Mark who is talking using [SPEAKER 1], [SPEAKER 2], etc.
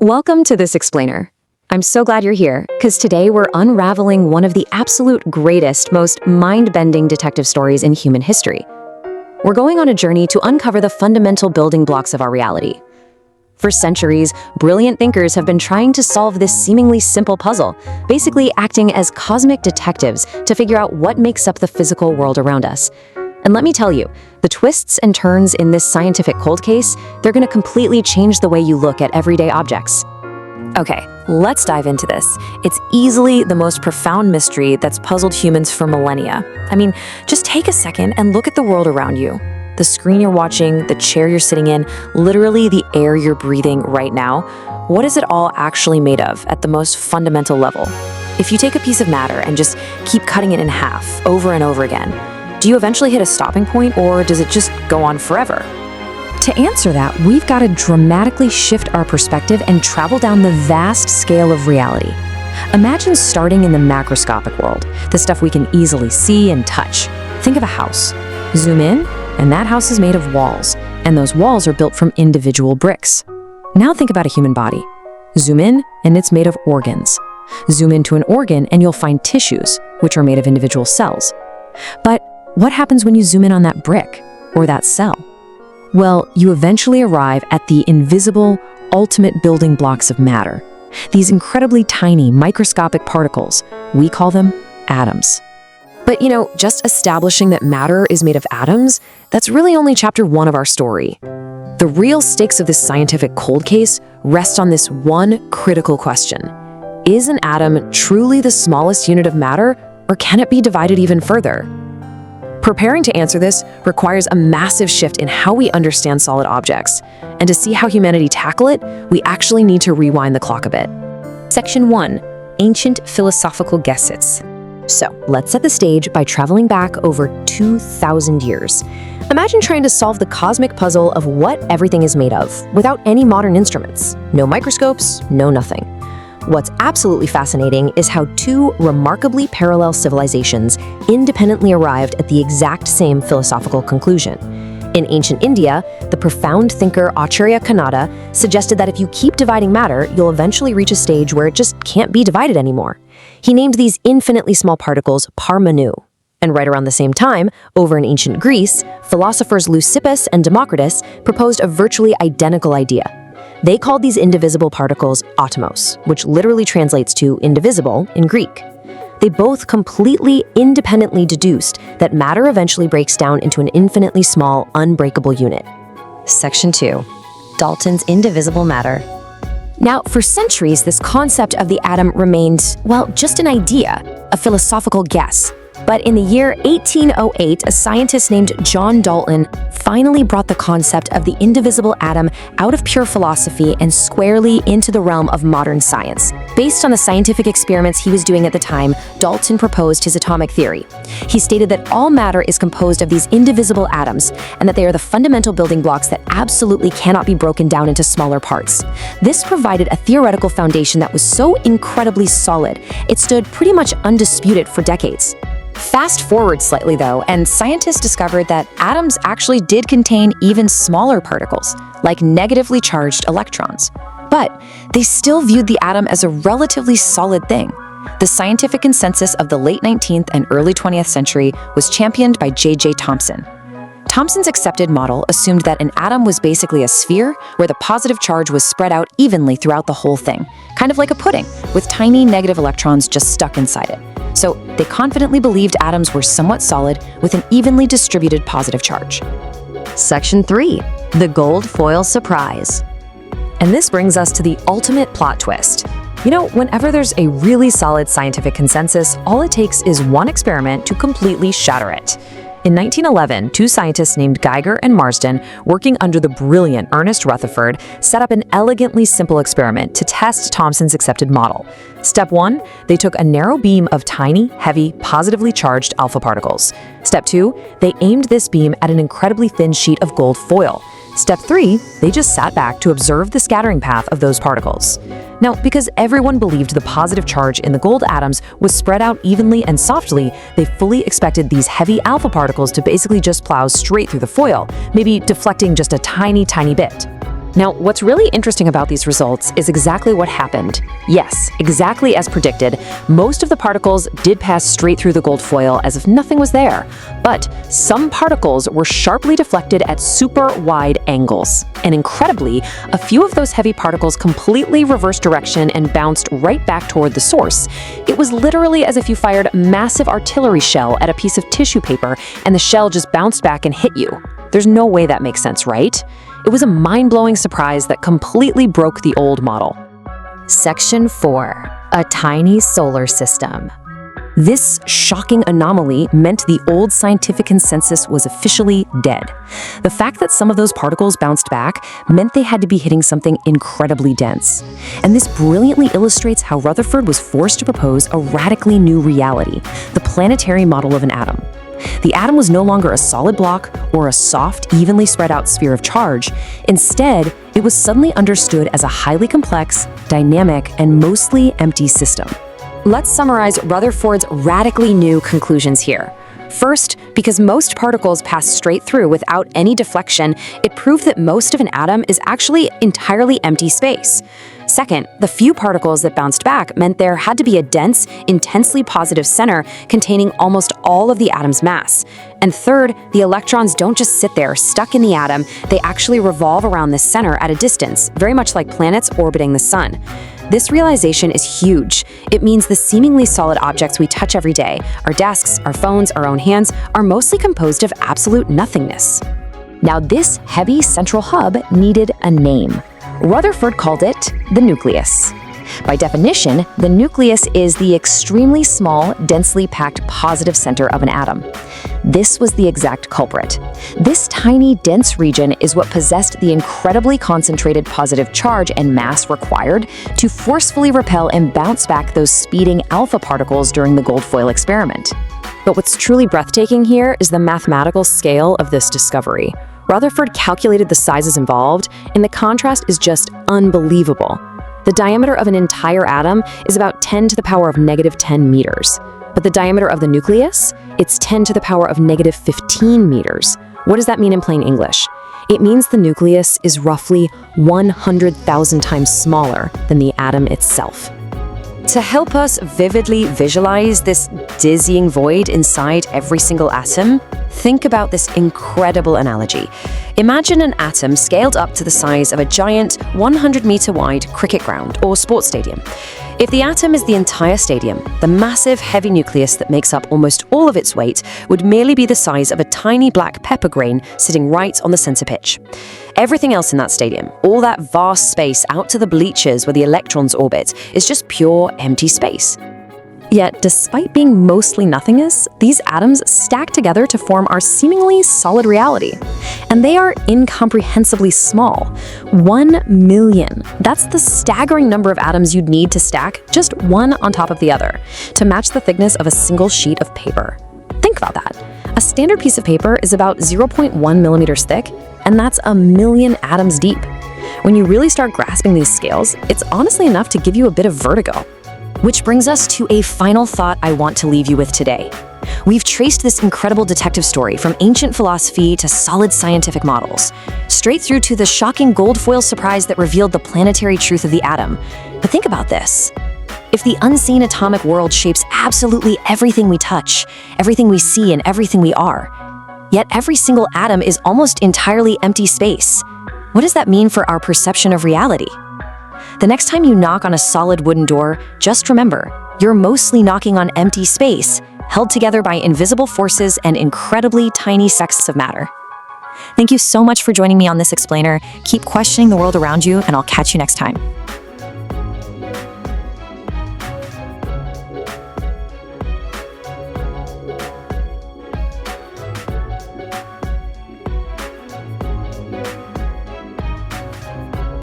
[SPEAKER 1] Welcome to This Explainer. I'm so glad you're here, because today we're unraveling one of the absolute greatest, most mind-bending detective stories in human history. We're going on a journey to uncover the fundamental building blocks of our reality. For centuries, brilliant thinkers have been trying to solve this seemingly simple puzzle, basically acting as cosmic detectives to figure out what makes up the physical world around us. And let me tell you, the twists and turns in this scientific cold case, they're going to completely change the way you look at everyday objects. Okay, let's dive into this. It's easily the most profound mystery that's puzzled humans for millennia. I mean, just take a second and look at the world around you. The screen you're watching, the chair you're sitting in, literally the air you're breathing right now. What is it all actually made of at the most fundamental level? If you take a piece of matter and just keep cutting it in half over and over again, do you eventually hit a stopping point, or does it just go on forever? To answer that, we've got to dramatically shift our perspective and travel down the vast scale of reality. Imagine starting in the macroscopic world, the stuff we can easily see and touch. Think of a house. Zoom in, and that house is made of walls, and those walls are built from individual bricks. Now think about a human body. Zoom in, and it's made of organs. Zoom into an organ, and you'll find tissues, which are made of individual cells. But what happens when you zoom in on that brick, or that cell? Well, you eventually arrive at the invisible, ultimate building blocks of matter. These incredibly tiny, microscopic particles, we call them atoms. But just establishing that matter is made of atoms, that's really only chapter 1 of our story. The real stakes of this scientific cold case rest on this one critical question. Is an atom truly the smallest unit of matter, or can it be divided even further? Preparing to answer this requires a massive shift in how we understand solid objects. And to see how humanity tackle it, we actually need to rewind the clock a bit. Section 1. Ancient philosophical guesses. So, let's set the stage by traveling back over 2,000 years. Imagine trying to solve the cosmic puzzle of what everything is made of, without any modern instruments. No microscopes, no nothing. What's absolutely fascinating is how two remarkably parallel civilizations independently arrived at the exact same philosophical conclusion. In ancient India, the profound thinker Acharya Kanada suggested that if you keep dividing matter, you'll eventually reach a stage where it just can't be divided anymore. He named these infinitely small particles parmanu. And right around the same time, over in ancient Greece, philosophers Leucippus and Democritus proposed a virtually identical idea. They called these indivisible particles atomos, which literally translates to indivisible in Greek. They both completely independently deduced that matter eventually breaks down into an infinitely small, unbreakable unit. Section 2. Dalton's indivisible matter. Now, for centuries, this concept of the atom remained, just an idea, a philosophical guess. But in the year 1808, a scientist named John Dalton finally brought the concept of the indivisible atom out of pure philosophy and squarely into the realm of modern science. Based on the scientific experiments he was doing at the time, Dalton proposed his atomic theory. He stated that all matter is composed of these indivisible atoms, and that they are the fundamental building blocks that absolutely cannot be broken down into smaller parts. This provided a theoretical foundation that was so incredibly solid, it stood pretty much undisputed for decades. Fast forward slightly though, and scientists discovered that atoms actually did contain even smaller particles, like negatively charged electrons. But they still viewed the atom as a relatively solid thing. The scientific consensus of the late 19th and early 20th century was championed by J.J. Thomson. Thomson's accepted model assumed that an atom was basically a sphere where the positive charge was spread out evenly throughout the whole thing, kind of like a pudding, with tiny negative electrons just stuck inside it. So they confidently believed atoms were somewhat solid with an evenly distributed positive charge. Section 3. The gold foil surprise. And this brings us to the ultimate plot twist. Whenever there's a really solid scientific consensus, all it takes is one experiment to completely shatter it. In 1911, two scientists named Geiger and Marsden, working under the brilliant Ernest Rutherford, set up an elegantly simple experiment to test Thomson's accepted model. Step 1, they took a narrow beam of tiny, heavy, positively charged alpha particles. Step 2, they aimed this beam at an incredibly thin sheet of gold foil. Step 3, they just sat back to observe the scattering path of those particles. Now, because everyone believed the positive charge in the gold atoms was spread out evenly and softly, they fully expected these heavy alpha particles to basically just plow straight through the foil, maybe deflecting just a tiny, tiny bit. Now, what's really interesting about these results is exactly what happened. Yes, exactly as predicted, most of the particles did pass straight through the gold foil as if nothing was there. But some particles were sharply deflected at super wide angles. And incredibly, a few of those heavy particles completely reversed direction and bounced right back toward the source. It was literally as if you fired a massive artillery shell at a piece of tissue paper and the shell just bounced back and hit you. There's no way that makes sense, right? It was a mind-blowing surprise that completely broke the old model. Section 4. A tiny solar system. This shocking anomaly meant the old scientific consensus was officially dead. The fact that some of those particles bounced back meant they had to be hitting something incredibly dense. And this brilliantly illustrates how Rutherford was forced to propose a radically new reality, the planetary model of an atom. The atom was no longer a solid block or a soft, evenly spread out sphere of charge. Instead, it was suddenly understood as a highly complex, dynamic, and mostly empty system. Let's summarize Rutherford's radically new conclusions here. First, because most particles pass straight through without any deflection, it proved that most of an atom is actually entirely empty space. Second, the few particles that bounced back meant there had to be a dense, intensely positive center containing almost all of the atom's mass. And third, the electrons don't just sit there stuck in the atom, they actually revolve around this center at a distance, very much like planets orbiting the sun. This realization is huge. It means the seemingly solid objects we touch every day, our desks, our phones, our own hands, are mostly composed of absolute nothingness. Now, this heavy central hub needed a name. Rutherford called it the nucleus. By definition, the nucleus is the extremely small, densely packed positive center of an atom. This was the exact culprit. This tiny, dense region is what possessed the incredibly concentrated positive charge and mass required to forcefully repel and bounce back those speeding alpha particles during the gold foil experiment. But what's truly breathtaking here is the mathematical scale of this discovery. Rutherford calculated the sizes involved, and the contrast is just unbelievable. The diameter of an entire atom is about 10 to the power of -10 meters. But the diameter of the nucleus, it's 10 to the power of -15 meters. What does that mean in plain English? It means the nucleus is roughly 100,000 times smaller than the atom itself. To help us vividly visualize this dizzying void inside every single atom, think about this incredible analogy. Imagine an atom scaled up to the size of a giant 100-meter wide cricket ground or sports stadium. If the atom is the entire stadium, the massive, heavy nucleus that makes up almost all of its weight would merely be the size of a tiny black pepper grain sitting right on the center pitch. Everything else in that stadium, all that vast space out to the bleachers where the electrons orbit, is just pure empty space. Yet, despite being mostly nothingness, these atoms stack together to form our seemingly solid reality. And they are incomprehensibly small. 1 million. That's the staggering number of atoms you'd need to stack, just one on top of the other, to match the thickness of a single sheet of paper. Think about that. A standard piece of paper is about 0.1 millimeters thick, and that's a million atoms deep. When you really start grasping these scales, it's honestly enough to give you a bit of vertigo. Which brings us to a final thought I want to leave you with today. We've traced this incredible detective story from ancient philosophy to solid scientific models, straight through to the shocking gold foil surprise that revealed the planetary truth of the atom. But think about this. If the unseen atomic world shapes absolutely everything we touch, everything we see, and everything we are, yet every single atom is almost entirely empty space, what does that mean for our perception of reality? The next time you knock on a solid wooden door, just remember, you're mostly knocking on empty space, held together by invisible forces and incredibly tiny sects of matter. Thank you so much for joining me on this explainer. Keep questioning the world around you, and I'll catch you next time.